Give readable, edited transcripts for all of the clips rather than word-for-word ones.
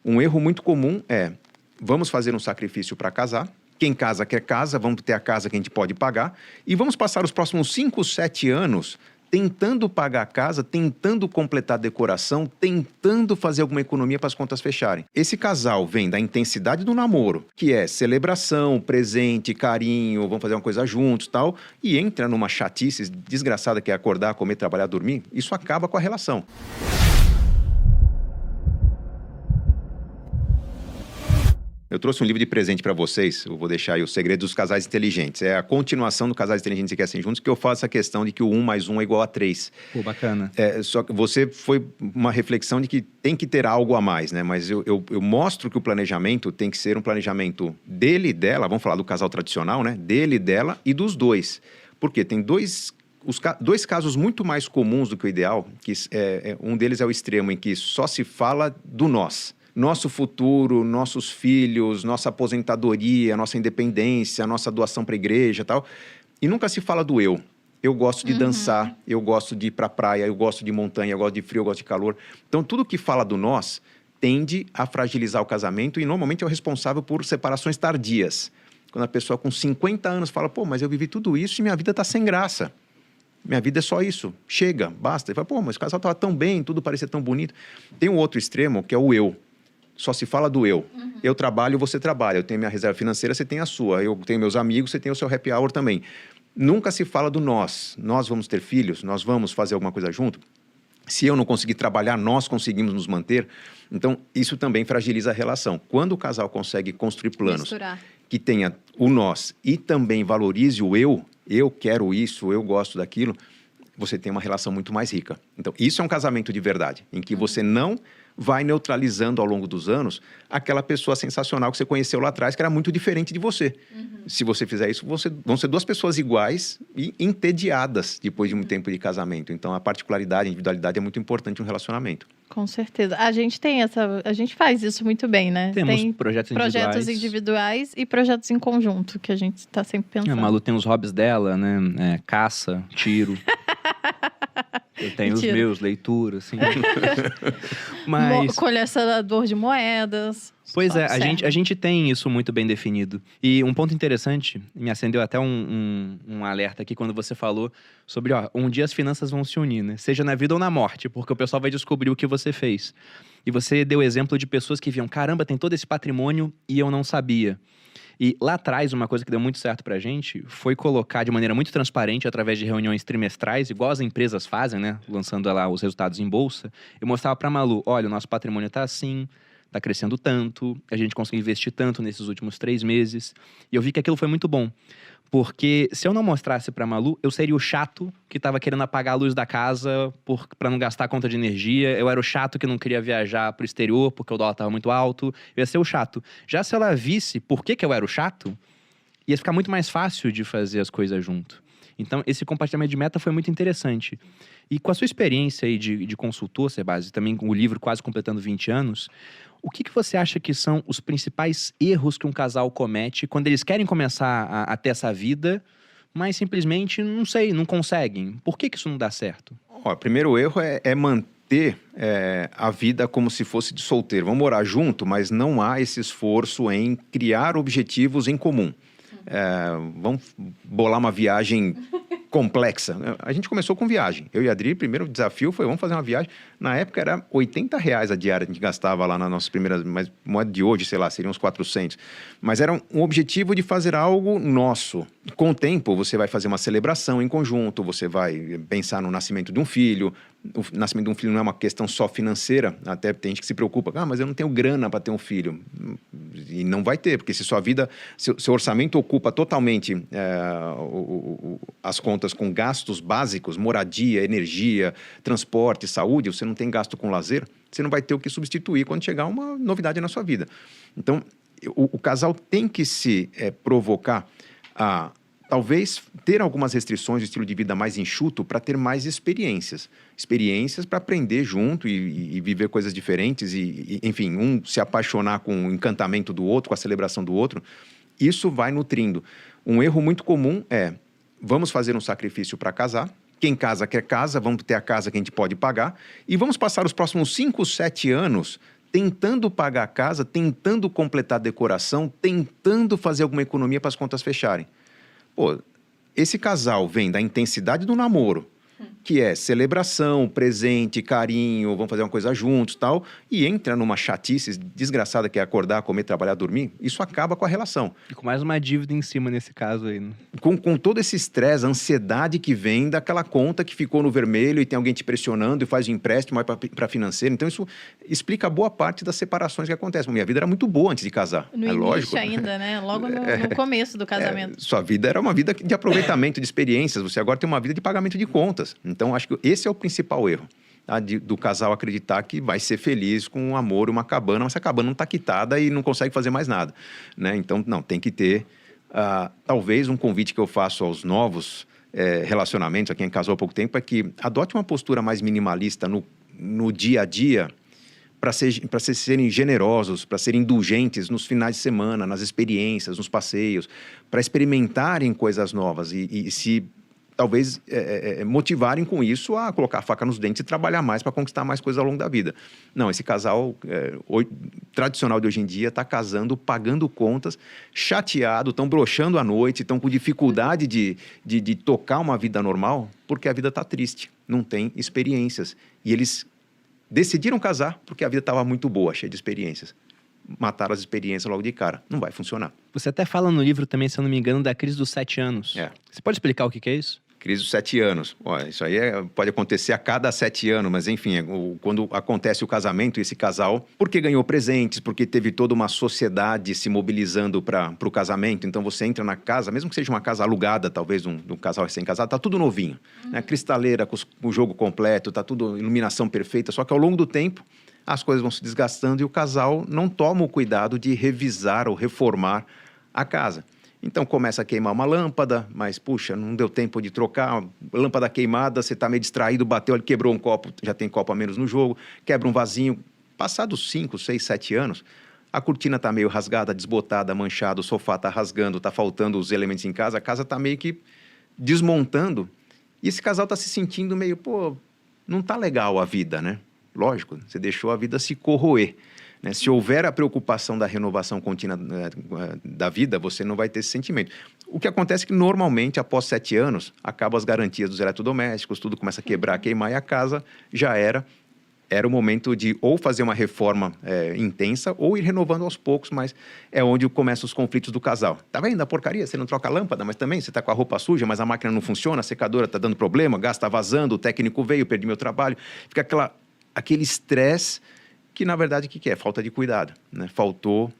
Um erro muito comum é, vamos fazer um sacrifício para casar, quem casa quer casa, vamos ter a casa que a gente pode pagar, e vamos passar os próximos 5, 7 anos tentando pagar a casa, tentando completar a decoração, tentando fazer alguma economia para as contas fecharem. Esse casal vem da intensidade do namoro, que é celebração, presente, carinho, vamos fazer uma coisa juntos e tal, e entra numa chatice desgraçada que é acordar, comer, trabalhar, dormir, isso acaba com a relação. Eu trouxe um livro de presente para vocês, eu vou deixar aí o Segredo dos Casais Inteligentes. É a continuação do Casais Inteligentes e Querem Juntos, que eu faço a questão de que o 1 mais 1 é igual a 3. Pô, bacana. Só que você foi uma reflexão de que tem que ter algo a mais, né? Mas eu mostro que o planejamento tem que ser um planejamento dele e dela, vamos falar do casal tradicional, né? Dele e dela e dos dois. Porque tem dois casos muito mais comuns do que o ideal, que um deles é o extremo em que só se fala do nós. Nosso futuro, nossos filhos, nossa aposentadoria, nossa independência, nossa doação para a igreja e tal. E nunca se fala do eu. Eu gosto de dançar, eu gosto de ir para a praia, eu gosto de montanha, eu gosto de frio, eu gosto de calor. Então, tudo que fala do nós tende a fragilizar o casamento e normalmente é o responsável por separações tardias. Quando a pessoa com 50 anos fala, pô, mas eu vivi tudo isso e minha vida está sem graça. Minha vida é só isso, chega, basta. Ele fala, pô, mas o casal estava tão bem, tudo parecia tão bonito. Tem um outro extremo que é o eu. Só se fala do eu. Eu trabalho, você trabalha. Eu tenho minha reserva financeira, você tem a sua. Eu tenho meus amigos, você tem o seu happy hour também. Nunca se fala do nós. Nós vamos ter filhos, nós vamos fazer alguma coisa junto. Se eu não conseguir trabalhar, nós conseguimos nos manter. Então, isso também fragiliza a relação. Quando o casal consegue construir planos que tenha o nós e também valorize o eu quero isso, eu gosto daquilo, você tem uma relação muito mais rica. Então, isso é um casamento de verdade, em que você não vai neutralizando ao longo dos anos aquela pessoa sensacional que você conheceu lá atrás, que era muito diferente de você. Se você fizer isso, vão ser duas pessoas iguais e entediadas depois de um tempo de casamento. Então, a particularidade, a individualidade é muito importante no relacionamento. Com certeza. A gente faz isso muito bem, né? Temos tem projetos individuais e projetos em conjunto, que a gente está sempre pensando. A Malu tem os hobbies dela, né? Caça, tiro. Eu tenho Mentira. Os meus, leitura, assim. Mas... Colecionador de moedas. Pois é, a gente tem isso muito bem definido. E um ponto interessante, me acendeu até um alerta aqui quando você falou sobre, um dia as finanças vão se unir, né? Seja na vida ou na morte, porque o pessoal vai descobrir o que você fez. E você deu exemplo de pessoas que viam, caramba, tem todo esse patrimônio e eu não sabia. E lá atrás, uma coisa que deu muito certo pra gente foi colocar de maneira muito transparente, através de reuniões trimestrais, igual as empresas fazem, né? Lançando lá os resultados em bolsa. Eu mostrava pra Malu, olha, o nosso patrimônio tá assim, tá crescendo tanto, a gente conseguiu investir tanto nesses últimos 3 meses. E eu vi que aquilo foi muito bom. Porque se eu não mostrasse pra Malu, eu seria o chato que tava querendo apagar a luz da casa pra não gastar a conta de energia. Eu era o chato que não queria viajar pro exterior porque o dólar tava muito alto. Eu ia ser o chato. Já se ela visse por que eu era o chato, ia ficar muito mais fácil de fazer as coisas junto. Então, esse compartilhamento de meta foi muito interessante. E com a sua experiência aí de consultor, Sebastião, também com o livro quase completando 20 anos, o que você acha que são os principais erros que um casal comete quando eles querem começar a ter essa vida, mas simplesmente, não conseguem? Por que isso não dá certo? O primeiro erro é manter a vida como se fosse de solteiro. Vamos morar junto, mas não há esse esforço em criar objetivos em comum. Vamos bolar uma viagem complexa. A gente começou com viagem. Eu e a Adri, o primeiro desafio foi, vamos fazer uma viagem. Na época era R$80 a diária, a gente gastava lá nas nossas primeiras, mas moeda de hoje, sei lá, seriam uns 400. Mas era um objetivo de fazer algo nosso. Com o tempo, você vai fazer uma celebração em conjunto, você vai pensar no nascimento de um filho. O nascimento de um filho não é uma questão só financeira, até tem gente que se preocupa, mas eu não tenho grana para ter um filho. E não vai ter, porque se sua vida, seu orçamento ocupa totalmente as contas com gastos básicos, moradia, energia, transporte, saúde, você não tem gasto com lazer, você não vai ter o que substituir quando chegar uma novidade na sua vida. Então, o casal tem que se provocar a talvez ter algumas restrições de estilo de vida mais enxuto para ter mais experiências. Experiências para aprender junto e viver coisas diferentes e, enfim, um se apaixonar com o encantamento do outro, com a celebração do outro. Isso vai nutrindo. Um erro muito comum é, vamos fazer um sacrifício para casar. Quem casa quer casa, vamos ter a casa que a gente pode pagar. E vamos passar os próximos 5, 7 anos tentando pagar a casa, tentando completar a decoração, tentando fazer alguma economia para as contas fecharem. Pô, esse casal vem da intensidade do namoro, que é celebração, presente, carinho, vamos fazer uma coisa juntos e tal, e entra numa chatice desgraçada que é acordar, comer, trabalhar, dormir, isso acaba com a relação. E com mais uma dívida em cima nesse caso aí, né? Com todo esse estresse, a ansiedade que vem daquela conta que ficou no vermelho e tem alguém te pressionando e faz um empréstimo para financeiro. Então, isso explica boa parte das separações que acontecem. Minha vida era muito boa antes de casar. No início lógico. Ainda, né? Logo no começo do casamento. Sua vida era uma vida de aproveitamento de experiências. Você agora tem uma vida de pagamento de contas. Então, acho que esse é o principal erro. Tá? Do casal acreditar que vai ser feliz com um amor e uma cabana, mas a cabana não está quitada e não consegue fazer mais nada. Né? Então, não, tem que ter... talvez um convite que eu faço aos novos relacionamentos, a quem casou há pouco tempo, é que adote uma postura mais minimalista no dia a dia para serem generosos, para serem indulgentes nos finais de semana, nas experiências, nos passeios, para experimentarem coisas novas e se talvez motivarem com isso a colocar a faca nos dentes e trabalhar mais para conquistar mais coisas ao longo da vida. Não, esse casal tradicional de hoje em dia está casando, pagando contas, chateado, estão broxando à noite, estão com dificuldade de tocar uma vida normal, porque a vida está triste, não tem experiências. E eles decidiram casar porque a vida estava muito boa, cheia de experiências. Mataram as experiências logo de cara. Não vai funcionar. Você até fala no livro também, se eu não me engano, da crise dos 7 anos. Você pode explicar o que é isso? Crise dos 7 anos. Olha, isso aí pode acontecer a cada 7 anos, mas enfim, quando acontece o casamento, esse casal, porque ganhou presentes, porque teve toda uma sociedade se mobilizando para o casamento, então você entra na casa, mesmo que seja uma casa alugada, talvez de um casal recém-casado, tá tudo novinho, né? Cristaleira, com o jogo completo, tá tudo iluminação perfeita, só que ao longo do tempo, as coisas vão se desgastando e o casal não toma o cuidado de revisar ou reformar a casa. Então, começa a queimar uma lâmpada, mas, puxa, não deu tempo de trocar. Lâmpada queimada, você está meio distraído, bateu, ele quebrou um copo, já tem copo a menos no jogo, quebra um vasinho. Passados 5, 6, 7 anos, a cortina está meio rasgada, desbotada, manchada, o sofá está rasgando, está faltando os elementos em casa, a casa está meio que desmontando. E esse casal está se sentindo meio, pô, não está legal a vida, né? Lógico, você deixou a vida se corroer. Né? Se houver a preocupação da renovação contínua da vida, você não vai ter esse sentimento. O que acontece é que, normalmente, após 7 anos, acabam as garantias dos eletrodomésticos, tudo começa a quebrar, queimar, e a casa já era o momento de ou fazer uma reforma intensa ou ir renovando aos poucos, mas é onde começam os conflitos do casal. Tá vendo a porcaria? Você não troca a lâmpada, mas também você tá com a roupa suja, mas a máquina não funciona, a secadora tá dando problema, gás tá vazando, o técnico veio, perdi meu trabalho. Fica aquele estresse que, na verdade, o que é? Falta de cuidado, né? Faltou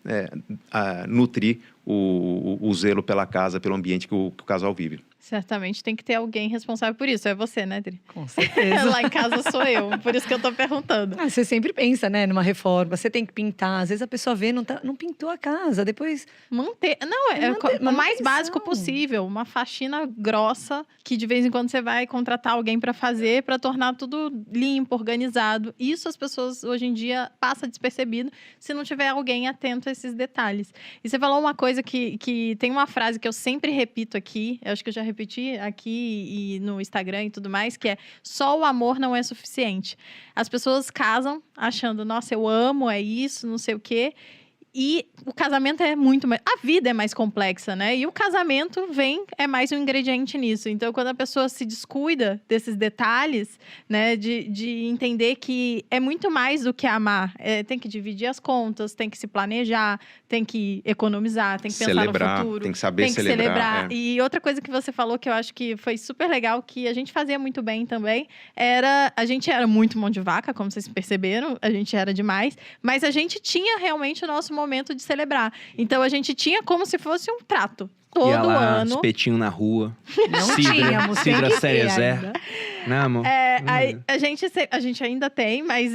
nutrir o zelo pela casa, pelo ambiente que o casal vive. Certamente tem que ter alguém responsável por isso. É você, né, Dri? Com certeza. Lá em casa sou eu, por isso que eu tô perguntando. Você sempre pensa, né, numa reforma, você tem que pintar. Às vezes a pessoa vê, não pintou a casa, depois... Manter. Não, o mais básico possível. Uma faxina grossa, que de vez em quando você vai contratar alguém para fazer, para tornar tudo limpo, organizado. Isso as pessoas, hoje em dia, passa despercebido se não tiver alguém atento a esses detalhes. E você falou uma coisa que tem uma frase que eu sempre repito aqui, eu acho que eu já repeti aqui e no Instagram e tudo mais, que é: só o amor não é suficiente. As pessoas casam achando, nossa, eu amo, é isso, não sei o quê. E o casamento é muito mais... A vida é mais complexa, né? E o casamento é mais um ingrediente nisso. Então, quando a pessoa se descuida desses detalhes, né? De entender que é muito mais do que amar. Tem que dividir as contas, tem que se planejar, tem que economizar, tem que pensar no futuro. Tem que saber celebrar. E outra coisa que você falou que eu acho que foi super legal, que a gente fazia muito bem também, a gente era muito mão de vaca, como vocês perceberam. A gente era demais. Mas a gente tinha realmente o nosso momento de celebrar. Então, a gente tinha como se fosse um trato. Todo ia lá, ano. Espetinho na rua. Não tínhamos. Cidra Cerezé. Né, amor? A gente ainda tem, mas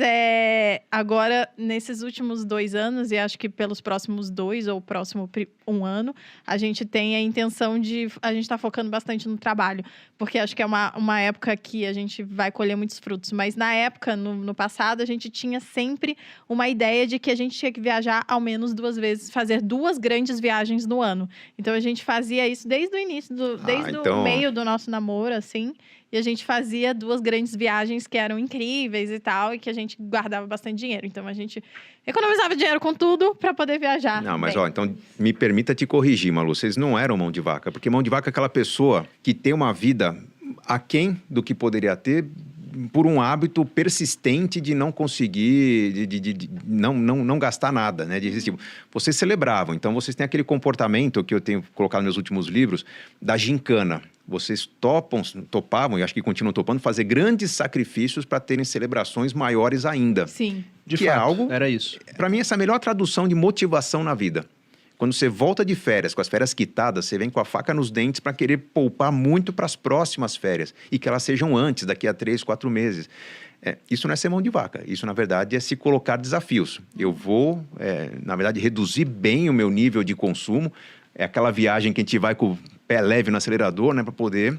agora, nesses últimos 2 anos, e acho que pelos próximos 2 ou próximo 1 ano, a gente tem a intenção a gente tá focando bastante no trabalho. Porque acho que é uma época que a gente vai colher muitos frutos. Mas na época, no passado, a gente tinha sempre uma ideia de que a gente tinha que viajar ao menos 2 vezes, fazer 2 grandes viagens no ano. Então, a gente fazia isso desde o início, desde então... o meio do nosso namoro, assim. E a gente fazia 2 grandes viagens que eram incríveis e tal, e que a gente guardava bastante dinheiro. Então, a gente economizava dinheiro com tudo para poder viajar. Não, mas bem. então me permita te corrigir, Malu. Vocês não eram mão de vaca. Porque mão de vaca é aquela pessoa que tem uma vida aquém do que poderia ter por um hábito persistente de não conseguir, de não gastar nada, né? Tipo, vocês celebravam, então vocês têm aquele comportamento que eu tenho colocado nos meus últimos livros, da gincana. Vocês topavam, e acho que continuam topando, fazer grandes sacrifícios para terem celebrações maiores ainda. Sim. De que fato, é algo, era isso. Para mim, essa é a melhor tradução de motivação na vida. Quando você volta de férias, com as férias quitadas, você vem com a faca nos dentes para querer poupar muito para as próximas férias. E que elas sejam antes, daqui a 3, 4 meses. Isso não é ser mão de vaca. Isso, na verdade, é se colocar desafios. Eu vou, na verdade, reduzir bem o meu nível de consumo. É aquela viagem que a gente vai com o pé leve no acelerador, né? Para poder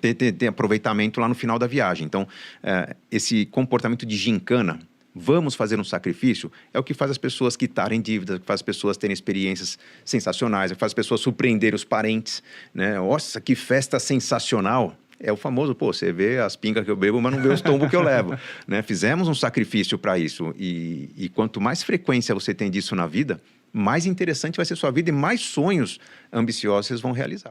ter aproveitamento lá no final da viagem. Então, esse comportamento de gincana... Vamos fazer um sacrifício, é o que faz as pessoas quitarem dívidas, o que faz as pessoas terem experiências sensacionais, o que faz as pessoas surpreenderem os parentes, né? Nossa, que festa sensacional! É o famoso, você vê as pingas que eu bebo, mas não vê os tombos que eu levo, né? Fizemos um sacrifício para isso e quanto mais frequência você tem disso na vida, mais interessante vai ser sua vida e mais sonhos ambiciosos vocês vão realizar.